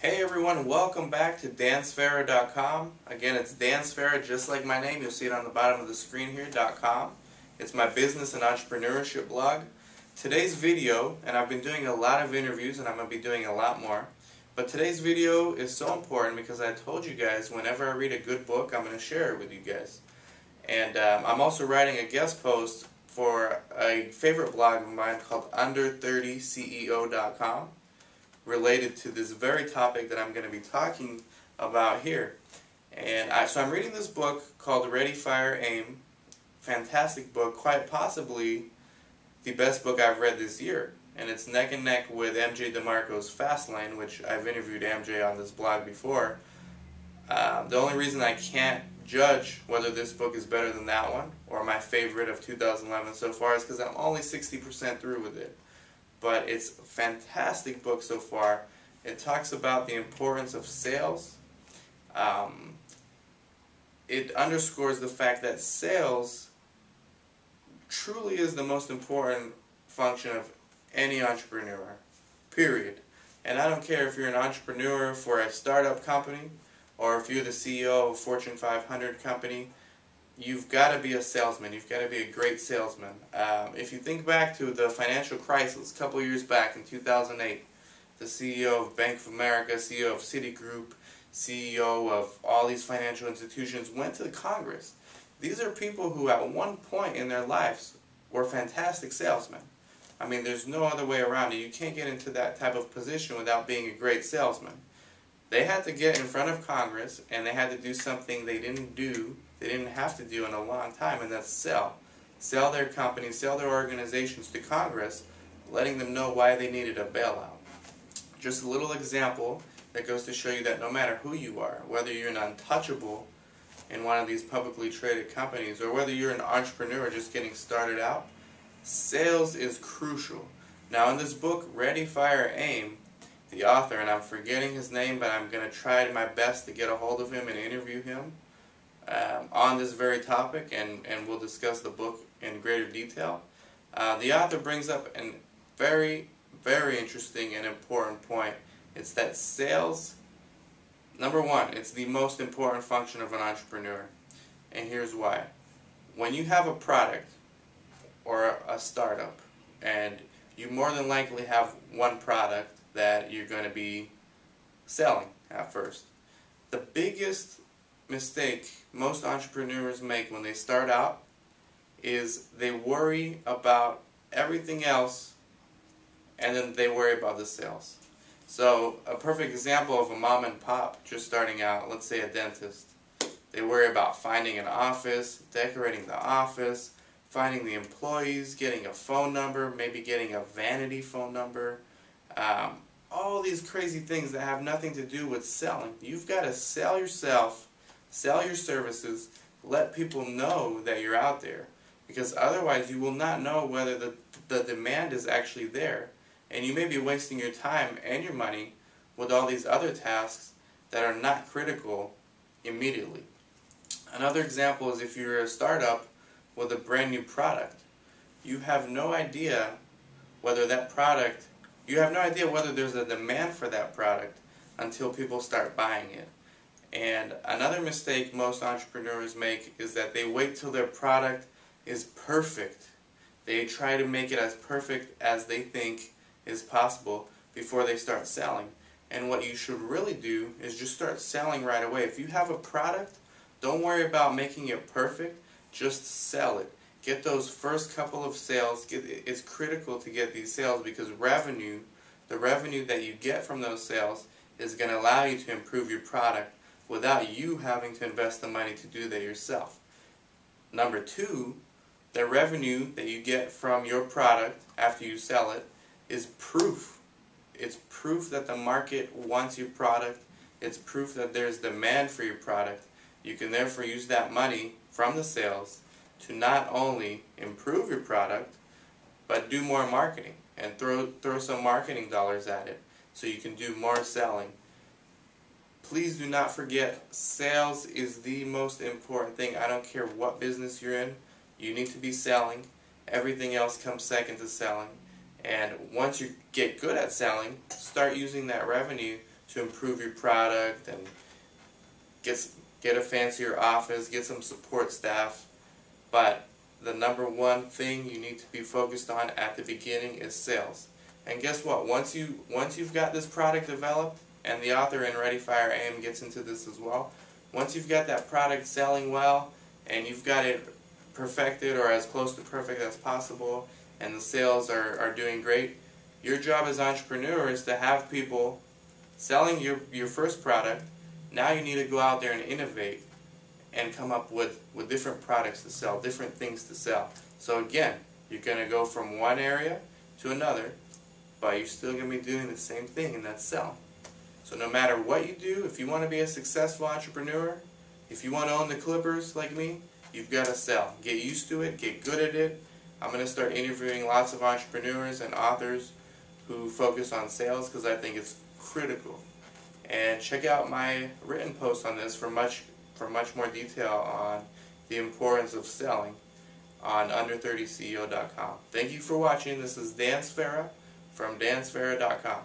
Hey everyone, welcome back to dansfarah.com. Again, it's Dan Sfarah, just like my name. You'll see it on the bottom of the screen here, .com. It's my business and entrepreneurship blog. Today's video, and I've been doing a lot of interviews and I'm going to be doing a lot more, but today's video is so important because I told you guys whenever I read a good book, I'm going to share it with you guys. And I'm also writing a guest post for a favorite blog of mine called under30ceo.com. related to this very topic that I'm going to be talking about here. And so I'm reading this book called Ready, Fire, Aim. Fantastic book, quite possibly the best book I've read this year. And it's neck and neck with MJ DeMarco's Fastlane, which I've interviewed MJ on this blog before. The only reason I can't judge whether this book is better than that one, or my favorite of 2011 so far, is because I'm only 60% through with it. But it's a fantastic book so far. It talks about the importance of sales. It underscores the fact that sales truly is the most important function of any entrepreneur, period. And I don't care if you're an entrepreneur for a startup company or if you're the CEO of a Fortune 500 company. You've got to be a salesman. You've got to be a great salesman. If you think back to the financial crisis a couple of years back in 2008, the CEO of Bank of America, CEO of Citigroup, CEO of all these financial institutions went to the Congress. These are people who at one point in their lives were fantastic salesmen. I mean, there's no other way around it. You can't get into that type of position without being a great salesman. They had to get in front of Congress and they had to do something they didn't have to do in a long time, and that's sell. Sell their companies, sell their organizations to Congress, letting them know why they needed a bailout. Just a little example that goes to show you that no matter who you are, whether you're an untouchable in one of these publicly traded companies, or whether you're an entrepreneur just getting started out, sales is crucial. Now in this book, Ready, Fire, Aim, the author, and I'm forgetting his name, but I'm going to try my best to get a hold of him and interview him on this very topic, and we'll discuss the book in greater detail. The author brings up a very, very interesting and important point. It's that sales, number one, it's the most important function of an entrepreneur. And here's why. When you have a product or a startup, and you more than likely have one product that you're going to be selling at first, the biggest mistake most entrepreneurs make when they start out is they worry about everything else and then they worry about the sales. So a perfect example of a mom and pop just starting out, let's say a dentist. They worry about finding an office, decorating the office, finding the employees, getting a phone number, maybe getting a vanity phone number, all these crazy things that have nothing to do with selling. You've got to sell yourself, sell your services, let people know that you're out there, because otherwise you will not know whether the demand is actually there, and you may be wasting your time and your money with all these other tasks that are not critical immediately. Another example is if you're a startup with a brand new product. You have no idea whether that product, whether there's a demand for that product until people start buying it. And another mistake most entrepreneurs make is that they wait till their product is perfect. They try to make it as perfect as they think is possible before they start selling. And what you should really do is just start selling right away. If you have a product, don't worry about making it perfect, just sell it. Get those first couple of sales. It's critical to get these sales because the revenue that you get from those sales is going to allow you to improve your product without you having to invest the money to do that yourself. Number two, the revenue that you get from your product after you sell it is proof. It's proof that the market wants your product. It's proof that there's demand for your product. You can therefore use that money from the sales to not only improve your product, but do more marketing and throw some marketing dollars at it so you can do more selling. Please do not forget, sales is the most important thing. I don't care what business you're in, you need to be selling. Everything else comes second to selling. And once you get good at selling, start using that revenue to improve your product and get a fancier office, get some support staff. But the number one thing you need to be focused on at the beginning is sales. And guess what? Once you've got this product developed, and the author in Ready Fire Aim gets into this as well, once you've got that product selling well and you've got it perfected or as close to perfect as possible and the sales are doing great, your job as an entrepreneur is to have people selling your first product. Now you need to go out there and innovate and come up with different products to sell, different things to sell. So again, you're going to go from one area to another, but you're still going to be doing the same thing, and that's sell. So no matter what you do, if you want to be a successful entrepreneur, if you want to own the Clippers like me, you've got to sell. Get used to it, get good at it. I'm going to start interviewing lots of entrepreneurs and authors who focus on sales because I think it's critical. And check out my written post on this for much more detail on the importance of selling on under30ceo.com. Thank you for watching. This is Dan Sfera from dansfera.com.